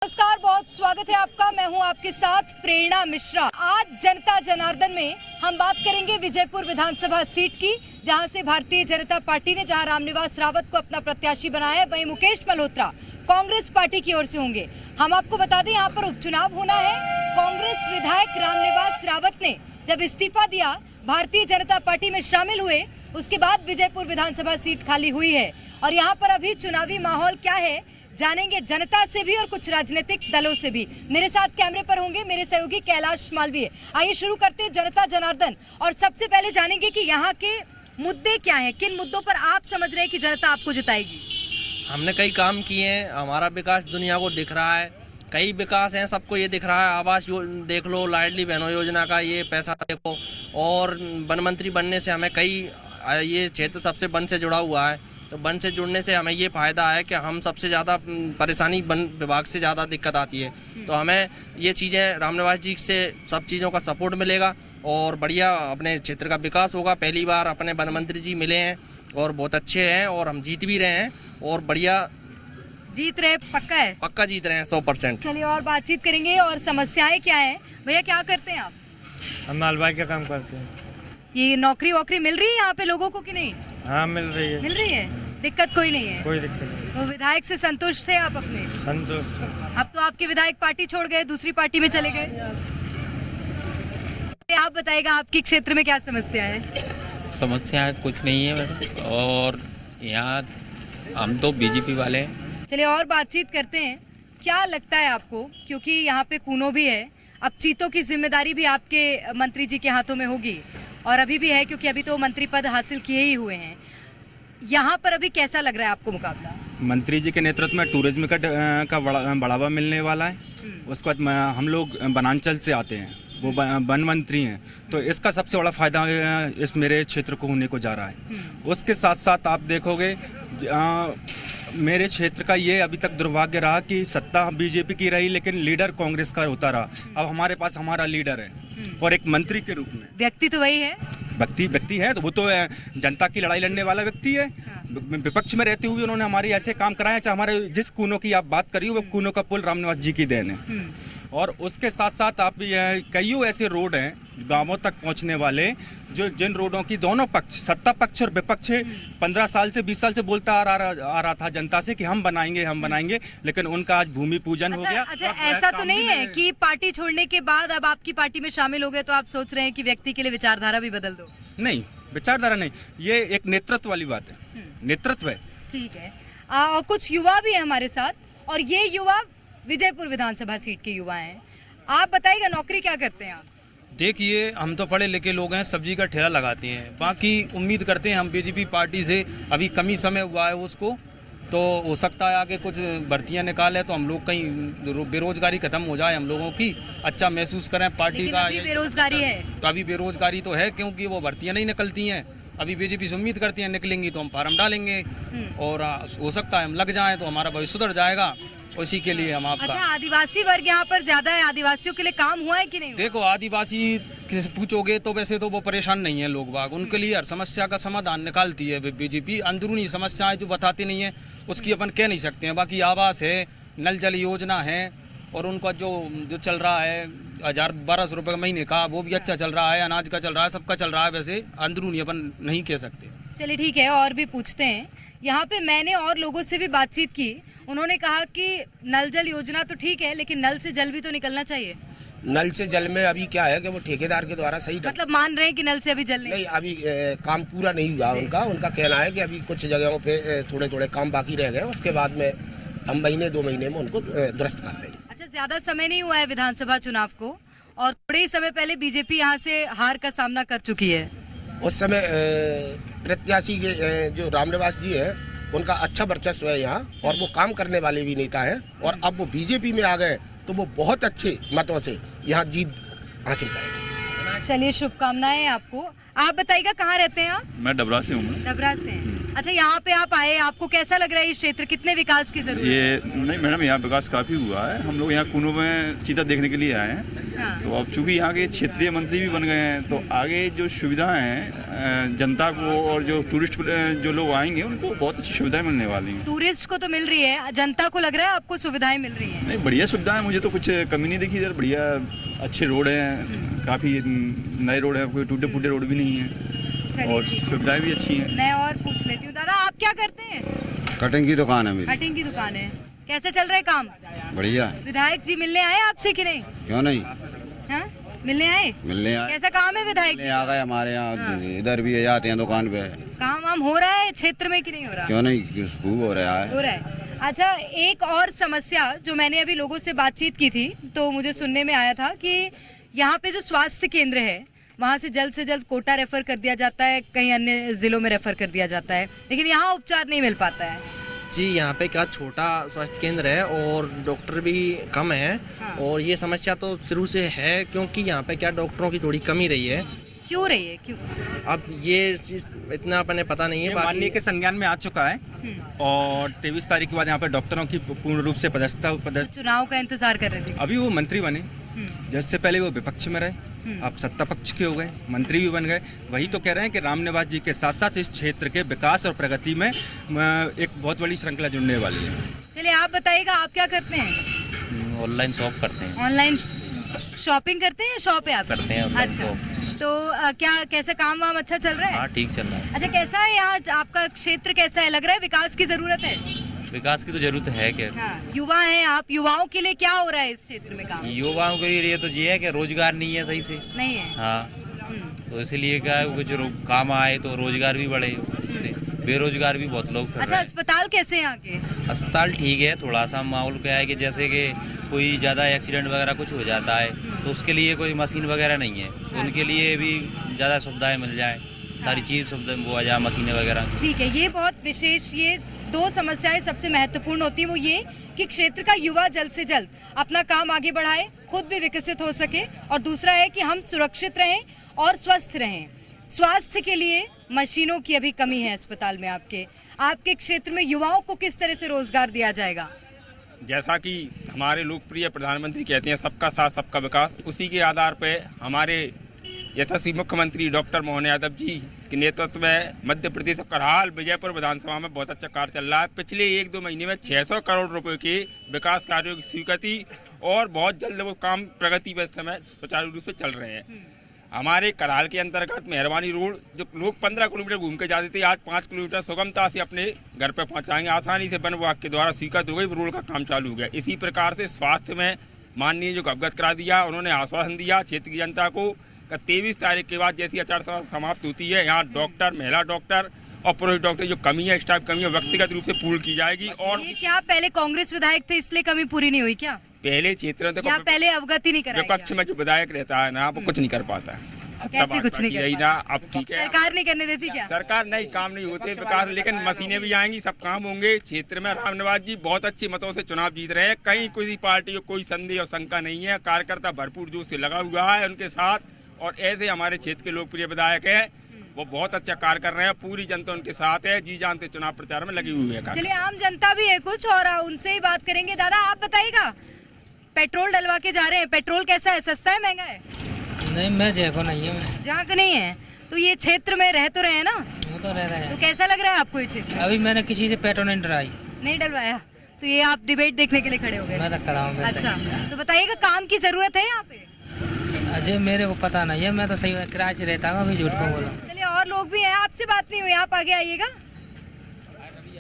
नमस्कार, बहुत स्वागत है आपका। मैं हूं आपके साथ प्रेरणा मिश्रा। आज जनता जनार्दन में हम बात करेंगे विजयपुर विधानसभा सीट की, जहां से भारतीय जनता पार्टी ने जहां रामनिवास रावत को अपना प्रत्याशी बनाया है, वहीं मुकेश मल्होत्रा कांग्रेस पार्टी की ओर से होंगे। हम आपको बता दें, यहाँ पर उपचुनाव होना है। कांग्रेस विधायक रामनिवास रावत ने जब इस्तीफा दिया, भारतीय जनता पार्टी में शामिल हुए, उसके बाद विजयपुर विधानसभा सीट खाली हुई है। और यहाँ पर अभी चुनावी माहौल क्या है जानेंगे जनता से भी और कुछ राजनीतिक दलों से भी। मेरे साथ कैमरे पर होंगे मेरे सहयोगी कैलाश मालवीय। आइए शुरू करते हैं जनता जनार्दन, और सबसे पहले जानेंगे कि यहाँ के मुद्दे क्या हैं, किन मुद्दों पर आप समझ रहे हैं कि जनता आपको जिताएगी। हमने कई काम किए हैं, हमारा विकास दुनिया को दिख रहा है, कई विकास हैं, सबको ये दिख रहा है। आवास देख लो, लाडली बहनों योजना का ये पैसा देखो, और वन मंत्री बनने से हमें कई ये क्षेत्र सबसे वन से जुड़ा हुआ है, तो वन से जुड़ने से हमें ये फ़ायदा है कि हम सबसे ज़्यादा परेशानी वन विभाग से ज़्यादा दिक्कत आती है, तो हमें ये चीज़ें रामनिवास जी से सब चीज़ों का सपोर्ट मिलेगा और बढ़िया अपने क्षेत्र का विकास होगा। पहली बार अपने वन मंत्री जी मिले हैं और बहुत अच्छे हैं, और हम जीत भी रहे हैं और बढ़िया जीत रहे। पक्का है? पक्का जीत रहे हैं 100%। चलिए और बातचीत करेंगे। और समस्याएं क्या है भैया, क्या करते हैं आप? हम मालवाई का काम करते हैं। ये नौकरी वोकरी मिल रही है यहाँ पे लोगों को कि नहीं? हाँ, मिल रही है। मिल रही है, दिक्कत कोई नहीं है? कोई दिक्कत नहीं। तो विधायक से संतुष्ट थे आप अपने? संतुष्ट है। अब तो आपके विधायक पार्टी छोड़ गए, दूसरी पार्टी में चले गए। आप बताइएगा, आपके क्षेत्र में क्या समस्या है? समस्या कुछ नहीं है वैसे, और यहाँ हम तो बीजेपी वाले हैं। चलिए और बातचीत करते हैं। क्या लगता है आपको, क्योंकि यहाँ पे कूनो भी है, अब चीतों की जिम्मेदारी भी आपके मंत्री जी के हाथों में होगी, और अभी भी है क्योंकि अभी तो मंत्री पद हासिल किए ही हुए हैं। यहाँ पर अभी कैसा लग रहा है आपको मुकाबला? मंत्री जी के नेतृत्व में टूरिज्म का बढ़ावा मिलने वाला है। उसके बाद हम लोग वनांचल से आते हैं, वो वन मंत्री हैं, तो इसका सबसे बड़ा फायदा इस मेरे क्षेत्र को होने को जा रहा है। उसके साथ साथ आप देखोगे मेरे क्षेत्र का ये अभी तक दुर्भाग्य रहा कि सत्ता बीजेपी की रही, लेकिन लीडर कांग्रेस का होता रहा। अब हमारे पास हमारा लीडर है, और एक मंत्री के रूप में व्यक्ति तो वही है। व्यक्ति है, तो वो तो जनता की लड़ाई लड़ने वाला व्यक्ति है। विपक्ष में रहते हुए उन्होंने हमारी ऐसे काम कराए, चाहे हमारे जिस कूनों की आप बात करिए, वो कूनों का पुल रामनिवास जी की देन है। और उसके साथ साथ आप कई ऐसे रोड हैं गांवों तक पहुंचने वाले, जो जिन रोडों की दोनों पक्ष, सत्ता पक्ष और विपक्ष, 15 साल से 20 साल से बोलता आ रहा था जनता से कि हम बनाएंगे, लेकिन उनका आज भूमि पूजन हो गया। अच्छा, ऐसा तो नहीं है कि पार्टी छोड़ने के बाद अब आपकी पार्टी में शामिल हो गए तो आप सोच रहे हैं कि व्यक्ति के लिए विचारधारा भी बदल दो? नहीं, विचारधारा नहीं, ये एक नेतृत्व वाली बात है। नेतृत्व है। ठीक है। और कुछ युवा भी है हमारे साथ, और ये युवा विजयपुर विधानसभा सीट के युवा हैं। आप बताइएगा, नौकरी क्या करते हैं आप? देखिए, हम तो पढ़े लिखे लोग हैं, सब्जी का ठेला लगाते हैं। बाकी उम्मीद करते हैं हम बीजेपी पार्टी से, अभी कम ही समय हुआ है उसको, तो हो सकता है आगे कुछ भर्तियां निकाले तो हम लोग कहीं बेरोजगारी खत्म हो जाए, हम लोगों की अच्छा महसूस करें पार्टी का। अभी बेरोजगारी है तो अभी बेरोजगारी तो है, क्योंकि वो भर्तियां नहीं निकलती हैं। अभी बीजेपी से उम्मीद करती हैं निकलेंगी तो हम फार्म डालेंगे, और हो सकता है हम लग जाएं तो हमारा भविष्य सुधर जाएगा। उसी के लिए हम आपका। अच्छा, आदिवासी वर्ग यहाँ पर ज्यादा है, आदिवासियों के लिए काम हुआ है कि नहीं? देखो, आदिवासी से पूछोगे तो वैसे तो वो परेशान नहीं है लोग बाग, उनके लिए हर समस्या का समाधान निकालती है बीजेपी। अंदरूनी समस्याएं जो बताती नहीं है उसकी अपन कह नहीं सकते हैं। बाकी आवास है, नल जल योजना है, और उनका जो चल रहा है 1000-1200 रुपये महीने का, वो भी अच्छा चल रहा है, अनाज का चल रहा है, सबका चल रहा है। वैसे अंदरूनी अपन नहीं कह सकते। चलिए ठीक है, और भी पूछते हैं। यहाँ पे मैंने और लोगों से भी बातचीत की, उन्होंने कहा कि नल जल योजना तो ठीक है, लेकिन नल से जल भी तो निकलना चाहिए। नल से जल में अभी क्या है कि वो ठेकेदार के द्वारा सही मतलब मान रहे हैं कि नल से अभी जल नहीं, अभी काम पूरा नहीं हुआ उनका कहना है कि अभी कुछ जगहों पे थोड़े काम बाकी रह गए, उसके बाद में हम 1-2 महीने में उनको दुरुस्त कर देंगे। अच्छा, ज्यादा समय नहीं हुआ है विधानसभा चुनाव को, और थोड़े ही समय पहले बीजेपी यहाँ से हार का सामना कर चुकी है। उस समय प्रत्याशी के जो रामनिवास जी है, उनका अच्छा वर्चस्व है यहाँ, और वो काम करने वाले भी नेता हैं, और अब वो बीजेपी में आ गए तो वो बहुत अच्छे मतों से यहाँ जीत हासिल करेंगे। चलिए, शुभकामनाएं आपको। आप बताइएगा, कहाँ रहते हैं आप? मैं डबरा से हूँ। डबरा से। अच्छा, यहाँ पे आप आए, आपको कैसा लग रहा है? इस क्षेत्र कितने विकास की जरूरत है? ये नहीं मैडम, यहाँ विकास काफ़ी हुआ है। हम लोग यहाँ कुनू में चीता देखने के लिए आए हैं। हाँ। तो अब चूंकि यहाँ के क्षेत्रीय मंत्री भी बन गए हैं, तो आगे जो सुविधाएं हैं जनता को और जो टूरिस्ट जो लोग आएंगे उनको बहुत अच्छी सुविधाएं मिलने वाली हैं। टूरिस्ट को तो मिल रही है, जनता को लग रहा है आपको सुविधाएं मिल रही हैं? नहीं, बढ़िया सुविधाएं, मुझे तो कुछ कमी नहीं दिखी इधर। बढ़िया अच्छे रोड हैं, काफ़ी नए रोड हैं, कोई टूटे फूटे रोड भी नहीं है और सुविधाएं भी अच्छी हैं। मैं और पूछ लेती हूँ। दादा, आप क्या करते हैं? कटिंग की दुकान है मेरी। कटिंग की दुकान है। कैसे चल रहा है काम? बढ़िया। विधायक जी मिलने आए आपसे कि नहीं? क्यों नहीं, हाँ? मिलने आए? मिलने आए। कैसा काम है विधायक? मिलने आ गए हमारे यहाँ। इधर भी जाते हैं दुकान पे। काम वाम हो रहा है क्षेत्र में कि नहीं हो रहा? क्यों नहीं, खूब हो रहा है। हो रहा है। अच्छा, एक और समस्या जो मैंने अभी लोगों से बातचीत की थी तो मुझे सुनने में आया था कि यहाँ पे जो स्वास्थ्य केंद्र है वहाँ से जल्द कोटा रेफर कर दिया जाता है, कहीं अन्य जिलों में रेफर कर दिया जाता है, लेकिन यहाँ उपचार नहीं मिल पाता है। जी, यहाँ पे क्या छोटा स्वास्थ्य केंद्र है और डॉक्टर भी कम है। हाँ। और ये समस्या तो शुरू से है, क्योंकि यहाँ पे क्या डॉक्टरों की थोड़ी कमी रही है। क्यों रही है? क्यों? अब ये चीज़ इतना अपने पता नहीं है। माननीय के संज्ञान में आ चुका है और 23 तारीख के बाद यहाँ पे डॉक्टरों की पूर्ण रूप से चुनाव का इंतजार कर रहे थे। अभी वो मंत्री बने, जिससे पहले वो विपक्ष में रहे, अब सत्ता पक्ष के हो गए, मंत्री भी बन गए। वही तो कह रहे हैं कि रामनिवास जी के साथ साथ इस क्षेत्र के विकास और प्रगति में एक बहुत बड़ी श्रृंखला जुड़ने वाली है। चलिए, आप बताइएगा, आप क्या करते हैं? ऑनलाइन शॉप करते हैं। ऑनलाइन शॉपिंग करते हैं या शॉप है आप? करते हैं ऑनलाइन अच्छा, शॉप। तो क्या कैसा काम वाम अच्छा चल रहा है? हाँ, ठीक चल रहा है। अच्छा, कैसा है यहाँ आपका क्षेत्र? कैसा है? लग रहा है विकास की जरूरत है? विकास की तो जरूरत है क्या? हाँ, युवा हैं आप, युवाओं के लिए क्या हो रहा है इस क्षेत्र में काम? युवाओं के लिए तो ये है कि रोजगार नहीं है सही से। नहीं है। हाँ, तो इसलिए क्या है, कुछ काम आए तो रोजगार भी बढ़े, इससे बेरोजगार भी बहुत लोग फिर अच्छा, रहे हैं। अस्पताल कैसे हैं यहाँ के? अस्पताल ठीक है, थोड़ा सा माहौल क्या है कि जैसे कि कोई ज़्यादा एक्सीडेंट वगैरह कुछ हो जाता है तो उसके लिए कोई मशीन वगैरह नहीं है, तो उनके लिए भी ज़्यादा सुविधाएं मिल जाए, सारी चीज़ सुविधा वो आ जाए, मशीनें वगैरह। ठीक है, ये बहुत विशेष, ये दो समस्याएं सबसे महत्वपूर्ण होती हैं। वो ये कि क्षेत्र का युवा जल्द से जल्द अपना काम आगे बढ़ाए, खुद भी विकसित हो सके, और दूसरा है कि हम सुरक्षित रहें और स्वस्थ रहें। स्वास्थ्य के लिए मशीनों की अभी कमी है अस्पताल में। आपके क्षेत्र में युवाओं को किस तरह से रोजगार दिया जाएगा? जैसा कि हमारे लोकप्रिय प्रधानमंत्री कहते हैं सबका साथ सबका विकास, उसी के आधार पर हमारे यशस्वी मुख्यमंत्री डॉक्टर मोहन यादव जी के नेतृत्व में मध्य प्रदेश करहाल विजयपुर विधानसभा में बहुत अच्छा कार्य चल रहा है। पिछले 1-2 महीने में 600 करोड़ रुपए के विकास कार्यों की स्वीकृति और बहुत जल्द वो काम प्रगति पर समय सुचारू रूप से चल रहे हैं। हमारे करहाल के अंतर्गत मेहरबानी रोड जो लोग 15 किलोमीटर घूम के जाते थे, आज 5 किलोमीटर सुगमता से अपने घर पर पहुंचाएंगे। आसानी से वन विभाग के द्वारा स्वीकृत हो गई, रोड का काम चालू हो गया। इसी प्रकार से स्वास्थ्य में माननीय जो अवगत करा दिया, उन्होंने आश्वासन दिया क्षेत्र की जनता को 23 तारीख के बाद जैसी आचार संहिता समाप्त होती है, यहाँ डॉक्टर, महिला डॉक्टर और पुरुष डॉक्टर जो कमी है, स्टाफ कमी है, व्यक्तिगत रूप से पूर्ण की जाएगी। और ये क्या पहले कांग्रेस विधायक थे इसलिए कमी पूरी नहीं हुई क्या? पहले क्षेत्र में पहले अवगत ही नहीं कराया विपक्ष में जो विधायक रहता है ना, वो कुछ नहीं कर पाता है। कैसे कुछ नहीं कर ना, अब ठीक है, सरकार नहीं करने देती क्या? सरकार नहीं, काम नहीं होते विकास, लेकिन मशीनें भी आएंगी, सब काम होंगे। क्षेत्र में रामनिवास जी बहुत अच्छे मतों से चुनाव जीत रहे हैं, कहीं किसी पार्टी को कोई संदेह और शंका नहीं है। कार्यकर्ता भरपूर जोश से लगा हुआ है उनके साथ, और ऐसे हमारे क्षेत्र के लोकप्रिय विधायक है, वो बहुत अच्छा कार्य कर रहे हैं। पूरी जनता उनके साथ है, जी जान से चुनाव प्रचार में लगी हुई है। चलिए, आम जनता भी है कुछ और उनसे ही बात करेंगे। दादा, आप बताइएगा, पेट्रोल डलवा के जा रहे हैं, पेट्रोल कैसा है? सस्ता है, महंगा है? नहीं, मैं जहाँ नहीं है। मैं जहाँ का नहीं है तो ये क्षेत्र में रह तो रहे हैं ना? वो तो रह रहे हैं। तो कैसा लग रहा है आपको ये क्षेत्र? अभी मैंने किसी से पेट्रोल नहीं डलवाया, तो ये आप डिबेट देखने के लिए खड़े हो गए? मैं तो खड़ा हूँ। अच्छा, तो बताइएगा, काम की जरूरत है यहाँ पे? अजय, मेरे को पता नहीं है, मैं तो सही किराए से रहता हूँ, अभी झूठ को बोला। चलिए, और लोग भी हैं, आपसे बात नहीं हुई, आप आगे आइएगा,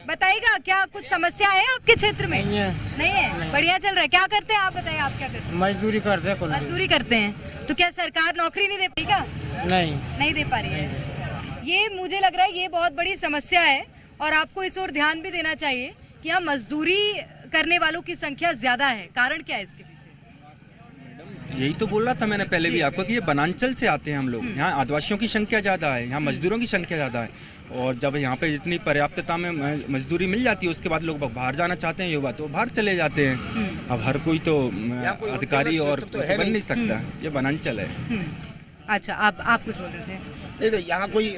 बताइएगा क्या कुछ समस्या है आपके क्षेत्र में? नहीं है। बढ़िया चल रहा है। क्या करते हैं आप, बताइए, आप क्या करते हैं? मजदूरी करते हैं। मजदूरी करते हैं, तो क्या सरकार नौकरी नहीं दे पाई क्या? नहीं दे पा रही है। ये मुझे लग रहा है ये बहुत बड़ी समस्या है, और आपको इस ओर ध्यान भी देना चाहिए कि यहाँ मजदूरी करने वालों की संख्या ज्यादा है। कारण क्या है इसके? यही तो बोल रहा था मैंने पहले भी आपको कि ये वनांचल से आते हैं हम लोग, यहाँ आदिवासियों की संख्या ज़्यादा है, यहाँ मजदूरों की संख्या ज़्यादा है, और जब यहाँ पे जितनी पर्याप्तता में मजदूरी मिल जाती है उसके बाद लोग बाहर जाना चाहते हैं, युवा तो बाहर चले जाते हैं। अब हर कोई तो अधिकारी और बन नहीं सकता, ये वनांचल है। अच्छा, आप कुछ बोल रहे थे? नहीं तो यहाँ कोई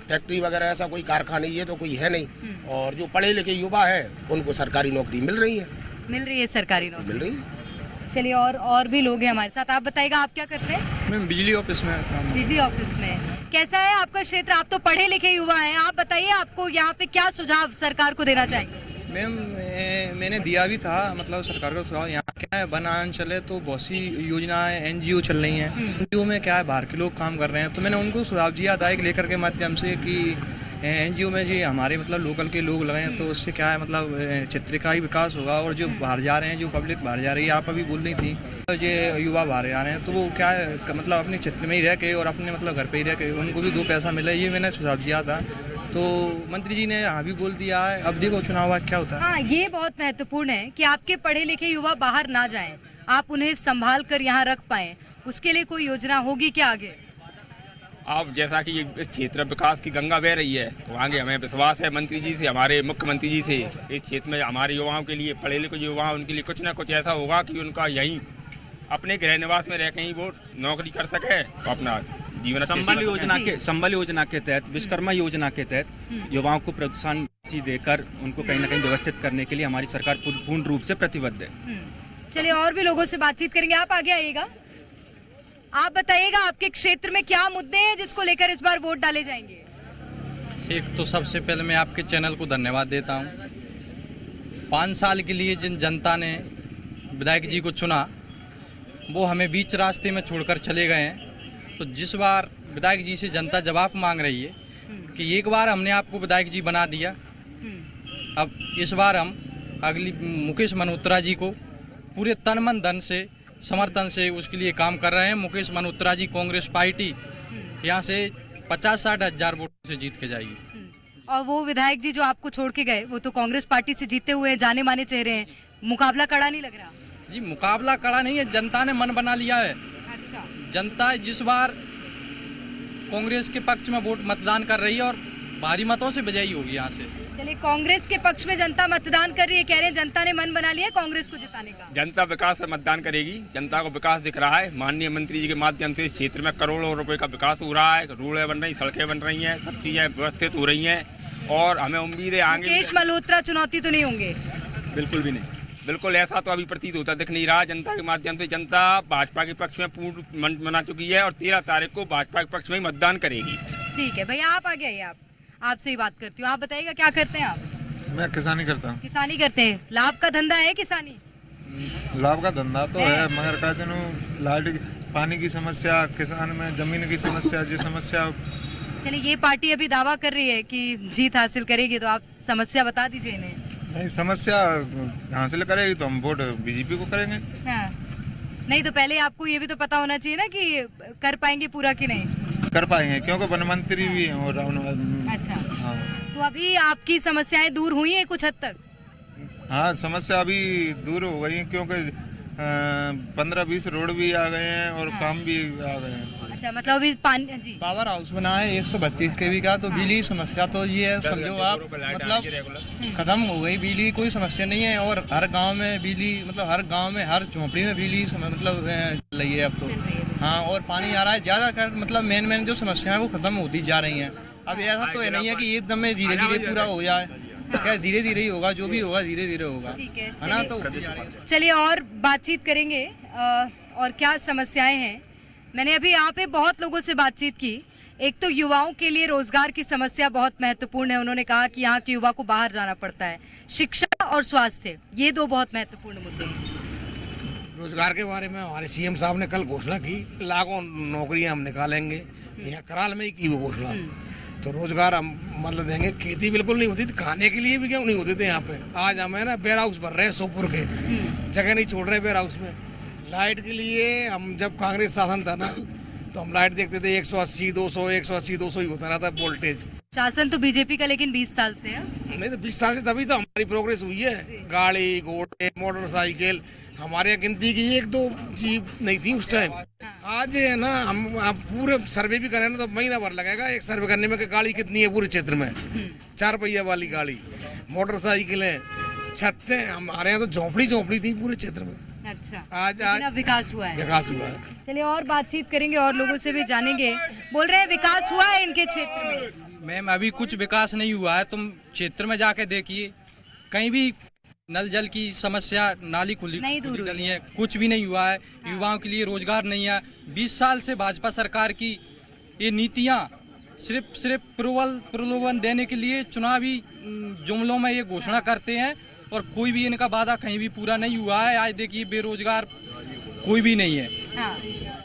फैक्ट्री वगैरह ऐसा कोई कारखाना ये तो कोई है नहीं, और जो पढ़े लिखे युवा है उनको सरकारी नौकरी मिल रही है सरकारी नौकरी मिल रही है। चलिए और भी लोग हैं हमारे साथ। आप बताइएगा, आप क्या करते हैं? मैं बिजली ऑफिस में काम। बिजली ऑफिस में। कैसा है आपका क्षेत्र? आप तो पढ़े लिखे युवा हैं, आप बताइए आपको यहाँ पे क्या सुझाव सरकार को देना चाहेंगे? मैम मैंने दिया भी था, मतलब सरकार का सुझाव। यहाँ क्या है, वन अंचल है तो बहुत सी योजनाएं एनजीओ चल रही हैं। एनजीओ में क्या है, बाहर के लोग काम कर रहे हैं, तो मैंने उनको सुझाव दिया था एक लेकर के माध्यम से कि एनजीओ में जी हमारे मतलब लोकल के लोग लगे हैं, तो उससे क्या है मतलब क्षेत्र का ही विकास होगा। और जो बाहर जा रहे हैं, जो पब्लिक बाहर जा रही है, आप अभी बोल रही थी जो युवा बाहर जा रहे हैं, तो वो क्या है मतलब अपने क्षेत्र में ही रह के और अपने मतलब घर पे ही रह के उनको भी 2 पैसा मिले, ये मैंने सुझाव दिया था। तो मंत्री जी ने हाँ भी बोल दिया है। अब देखो चुनाव आज क्या होता है। हाँ, ये बहुत महत्वपूर्ण है कि आपके पढ़े लिखे युवा बाहर ना जाएं, आप उन्हें संभाल कर यहाँ रख पाएं। उसके लिए कोई योजना होगी क्या आगे? अब जैसा कि इस क्षेत्र विकास की गंगा बह रही है, तो आगे हमें विश्वास है मंत्री जी से, हमारे मुख्यमंत्री जी से, इस क्षेत्र में हमारे युवाओं के लिए, पढ़े लिखे युवा उनके लिए कुछ ना कुछ ऐसा होगा कि उनका यहीं अपने गृह निवास में रह के ही वो नौकरी कर सके, तो अपना जीवन। संबल योजना के तहत, विश्वकर्मा योजना के तहत युवाओं को प्रोत्साहन देकर उनको कहीं ना कहीं व्यवस्थित करने के लिए हमारी सरकार पूर्ण रूप से प्रतिबद्ध है। चलिए और भी लोगों से बातचीत करेंगे। आप आगे आइएगा, आप बताइएगा आपके क्षेत्र में क्या मुद्दे हैं जिसको लेकर इस बार वोट डाले जाएंगे? एक तो सबसे पहले मैं आपके चैनल को धन्यवाद देता हूँ। 5 साल के लिए जिन जनता ने विधायक जी को चुना, वो हमें बीच रास्ते में छोड़कर चले गए हैं। तो जिस बार विधायक जी से जनता जवाब मांग रही है कि एक बार हमने आपको विधायक जी बना दिया, अब इस बार हम अगली मुकेश मल्होत्रा जी को पूरे तन मन धन से समर्थन से उसके लिए काम कर रहे हैं। मुकेश मल्होत्रा जी कांग्रेस पार्टी यहाँ से 50-60 हज़ार वोट से जीत के जाएगी। और वो विधायक जी जो आपको छोड़ के गए, वो तो कांग्रेस पार्टी से जीते हुए जाने माने चेहरे हैं, मुकाबला कड़ा नहीं लग रहा? जी मुकाबला कड़ा नहीं है, जनता ने मन बना लिया है। अच्छा। जनता जिस बार कांग्रेस के पक्ष में वोट मतदान कर रही है और भारी मतों से विजयी होगी यहाँ से। चलिए, कांग्रेस के पक्ष में जनता मतदान कर रही है, कह रहे हैं जनता ने मन बना लिया कांग्रेस को जिताने का। जनता विकास से मतदान करेगी, जनता को विकास दिख रहा है। माननीय मंत्री जी के माध्यम से इस क्षेत्र में करोड़ों रुपए का विकास हो रहा है, रोडें बन रही, सड़कें बन रही हैं, सब चीजें व्यवस्थित हो रही हैं और हमें उम्मीद है आगे। मुकेश मल्होत्रा चुनौती तो नहीं होंगे? बिल्कुल भी नहीं, बिल्कुल ऐसा तो अभी प्रतीत होता दिख नहीं रहा। जनता के माध्यम से जनता भाजपा के पक्ष में पूर्ण मन बना चुकी है और 13 तारीख को भाजपा के पक्ष में ही मतदान करेगी। ठीक है भैया, आप आगे आइए, आपसे ही बात करती हूँ। आप बताइएगा क्या करते हैं आप? मैं किसानी करता हूँ। किसानी करते हैं, लाभ का धंधा है किसानी? लाभ का धंधा तो है, मगर का दिनों लाइट पानी की समस्या, किसान में जमीन की समस्या, जो समस्या। चलिए, ये पार्टी अभी दावा कर रही है कि जीत हासिल करेगी, तो आप समस्या बता दीजिए इन्हें। नहीं, समस्या हासिल करेगी तो हम वोट बीजेपी को करेंगे। हाँ। नहीं तो पहले आपको ये भी तो पता होना चाहिए ना कि कर पाएंगे पूरा कि नहीं? कर पाएंगे, क्योंकि वन मंत्री भी हैं और अच्छा। हाँ। तो अभी आपकी समस्याएं दूर हुई हैं कुछ हद तक? हाँ, समस्या अभी दूर हो गई, क्योंकि 15-20 रोड भी आ गए हैं और काम भी आ गए हैं। अच्छा, मतलब अभी पानी जी पावर हाउस बना है 132 kV का, तो बिजली की समस्या तो ये है, समझो आप मतलब खत्म हो गई, बिजली की कोई समस्या नहीं है। और हर गांव में बिजली, मतलब हर गांव में हर झोंपड़ी में बिजली मतलब चल रही है अब तो। हाँ, और पानी आ रहा है ज़्यादा कर, मतलब मेन जो समस्या है वो खत्म होती जा रही हैं। अब ऐसा तो है नहीं है कि एकदम में धीरे धीरे पूरा हो जाए, क्या धीरे धीरे ही होगा, जो भी होगा धीरे धीरे होगा, है ना? तो चलिए और बातचीत करेंगे और क्या समस्याएं हैं। मैंने अभी यहाँ पे बहुत लोगों से बातचीत की। एक तो युवाओं के लिए रोजगार की समस्या बहुत महत्वपूर्ण है। उन्होंने कहा कि यहाँ के युवा को बाहर जाना पड़ता है। शिक्षा और स्वास्थ्य, ये 2 बहुत महत्वपूर्ण मुद्दे हैं। रोजगार के बारे में हमारे सीएम साहब ने कल घोषणा की, लाखों नौकरियां हम निकालेंगे। यहाँ कराल में ही की वो घोषणा। तो रोजगार हम मतलब देंगे। खेती बिल्कुल नहीं होती थी, खाने के लिए भी क्यों नहीं होते थे यहाँ पे। आज हमें ना वेयर हाउस भर रहे हैं सोपुर के, जगह नहीं छोड़ रहे वेयर हाउस में। लाइट के लिए हम जब कांग्रेस शासन था ना, तो हम लाइट देखते थे 180, 200, 180, 200 ही होता रहता वोल्टेज। शासन तो बीजेपी का, लेकिन 20 साल से है। नहीं तो 20 साल से तभी तो हमारी प्रोग्रेस हुई है। गाड़ी घोड़े मोटरसाइकिल, हमारे यहाँ गिनती की 1-2 जीप नहीं थी उस टाइम। आज है ना, हम आप पूरे सर्वे भी करें ना तो महीना भर लगेगा एक सर्वे करने में कि गाड़ी कितनी है पूरे क्षेत्र में। 4 पहिया वाली गाड़ी, मोटरसाइकिलें, छतें। हमारे यहाँ तो झोपड़ी थी पूरे क्षेत्र में। अच्छा, आज अब विकास हुआ है। विकास हुआ है। चलिए और बातचीत करेंगे और लोगों से भी जानेंगे। बोल रहे हैं विकास हुआ है इनके क्षेत्र में। मैम अभी कुछ विकास नहीं हुआ है, तुम क्षेत्र में जाके देखिए, कहीं भी नल जल की समस्या, नाली खुली नहीं है, कुछ भी नहीं हुआ है। युवाओं के लिए रोजगार नहीं है। 20 साल से भाजपा सरकार की ये नीतियां सिर्फ प्रलोभन देने के लिए चुनावी जुमलों में ये घोषणा करते हैं और कोई भी इनका वादा कहीं भी पूरा नहीं हुआ है। आज देखिए बेरोजगार कोई भी नहीं है। हाँ।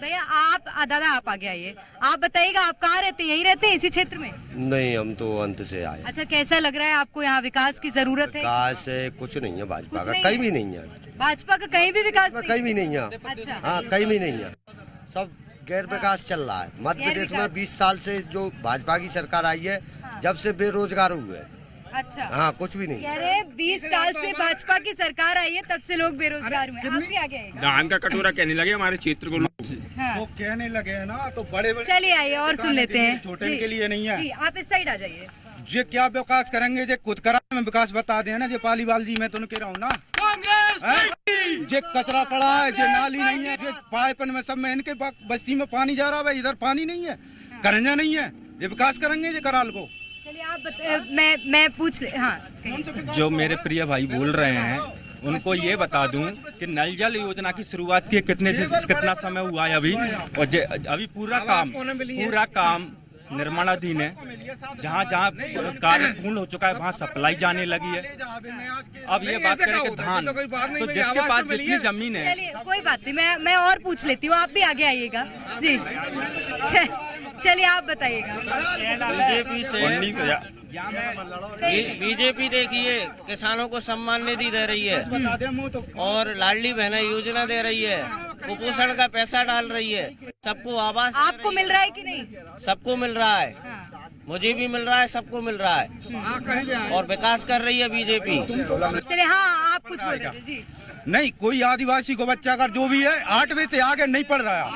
भैया आप दादा आप आगे आइए, आप बताइएगा आप कहाँ रहते हैं? यही रहते हैं इसी क्षेत्र में? नहीं, हम तो अंत से आए। अच्छा, कैसा लग रहा है आपको यहाँ? विकास की जरूरत है? विकास कुछ नहीं है भाजपा का, कहीं भी नहीं है। भाजपा का कहीं भी विकास नहीं? कहीं भी नहीं है। अच्छा, हाँ, कहीं भी नहीं है, सब गैर विकास चल रहा है। मध्य प्रदेश में 20 साल से जो भाजपा की सरकार आई है, जब से बेरोजगार हुए। अच्छा, हाँ, कुछ भी नहीं कह रहे 20 साल से भाजपा की सरकार आई है, तब से लोग बेरोजगार हुए। आप भी आगे आइए। धान का कटोरा कहने लगे हमारे क्षेत्र को लोग। हाँ। वो कहने लगे हैं ना, तो बड़े चलिए आइए और सुन लेते हैं। छोटे के लिए नहीं है। आप इस साइड आ जाइए। ये क्या विकास करेंगे? जो खुद करा में विकास बता दे ना, जो पालीवाल जी मैं तो कह रहा हूँ ना, ये कचरा पड़ा है, ये नाली नहीं है, ये पाइपन में सब में इनके बस्ती में पानी जा रहा है, इधर पानी नहीं है, करंजा नहीं है। ये विकास करेंगे ये कराल को? चलिए आप मैं पूछ ले। हाँ, जो मेरे प्रिय भाई बोल रहे हैं उनको ये बता दूं कि नल जल योजना की शुरुआत की कितना समय हुआ है अभी, और अभी पूरा काम निर्माणाधीन है। जहाँ कार्य पूर्ण हो चुका है वहाँ सप्लाई जाने लगी है। अब ये बात करें कि धान, तो जिसके पास जितनी जमीन है। चलिए कोई बात नहीं, मैं और पूछ लेती हूँ, आप भी आगे आइएगा जी। चलिए आप बताइएगा। बीजेपी देखिए किसानों को सम्मान निधि दे रही है और लाडली बहन योजना दे रही है, कुपोषण का पैसा डाल रही है, सबको आवास। आपको मिल रहा है कि नहीं? सबको मिल रहा है। हाँ। मुझे भी मिल रहा है, सबको मिल रहा है और विकास कर रही है बीजेपी। चलिए हाँ, आप कुछ बोल रहे थे जी। नहीं, कोई आदिवासी को बच्चा अगर जो भी है 8वीं से आगे नहीं पढ़ रहा है।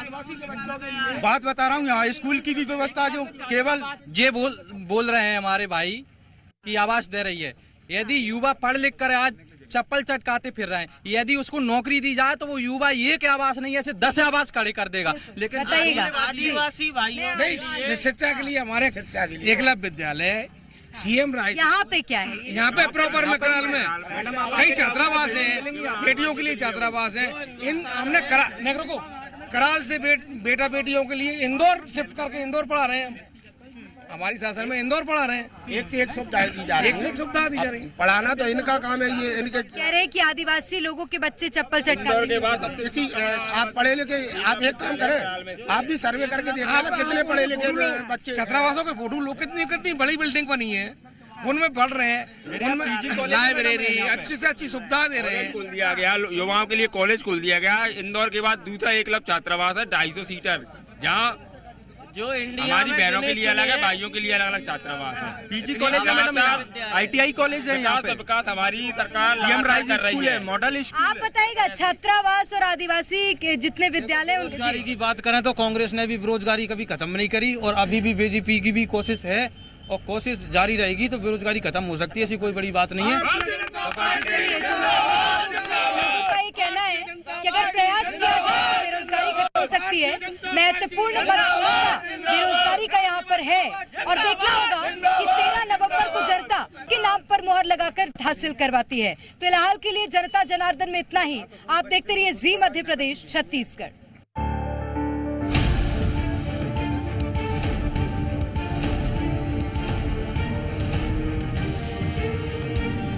बात बता रहा हूँ, यहाँ स्कूल की भी व्यवस्था जो केवल ये बोल रहे हैं हमारे भाई कि आवास दे रही है। यदि युवा पढ़ लिख कर आज चप्पल चटकाते फिर रहे हैं, यदि उसको नौकरी दी जाए तो वो युवा एक आवास नहीं ऐसे 10 आवास खड़े कर देगा। लेकिन बताइएगा आदिवासी भाइयों नहीं, शिक्षा के लिए हमारे एकलव्य विद्यालय सीएम राय यहाँ पे क्या है? यहाँ पे प्रॉपर मकराल में कई छात्रावास हैं, बेटियों के लिए छात्रावास है। इन हमने कराल से बेटा बेटियों के लिए इंदौर शिफ्ट करके इंदौर पढ़ा रहे हैं। हमारी शासन में इंदौर पढ़ा रहे हैं। एक से एक सुविधाएं दी जा रही है। पढ़ाना तो इनका काम है। ये इनके कह रहे हैं कि आदिवासी लोगों के बच्चे चप्पल चटका। किसी आप पढ़े लिखे, आप एक काम करें, आप भी सर्वे करके देखना कितने पढ़े लिखे बच्चे। छात्रावासों के फोटो लोग कितनी बड़ी बिल्डिंग बनी है, उनमें पढ़ रहे हैं, उनमें लाइब्रेरी अच्छी से अच्छी सुविधा दे रहे हैं। खोल दिया गया, युवाओं के लिए कॉलेज खोल दिया गया। इंदौर के बाद दूसरा एकलव्य छात्रावास है 250 सीटर, जहाँ जो इंडिया हमारी बहनों के लिए अलग है, भाइयों के लिए अलग अलग छात्रावास है। पीजी कॉलेज है, ITI कॉलेज है यहाँ पे। विकास हमारी सरकार सीएम राइज स्कूल है, मॉडल स्कूल। आप बताइएगा छात्रावास और आदिवासी के जितने विद्यालय, बेरोजगारी की बात करें तो कांग्रेस ने भी बेरोजगारी कभी खत्म नहीं करी और अभी भी बीजेपी की भी कोशिश है और कोशिश जारी रहेगी तो बेरोजगारी खत्म हो सकती है। ऐसी कोई बड़ी बात नहीं है। कहना है कि अगर प्रयास किया जाए तो बेरोजगारी खत्म हो सकती है। महत्वपूर्ण बेरोजगारी का यहाँ पर है और देखना होगा कि 13 नवंबर को जनता के नाम पर मोहर लगाकर हासिल करवाती है। फिलहाल के लिए जनता जनार्दन में इतना ही। आप देखते रहिए जी मध्य प्रदेश छत्तीसगढ़।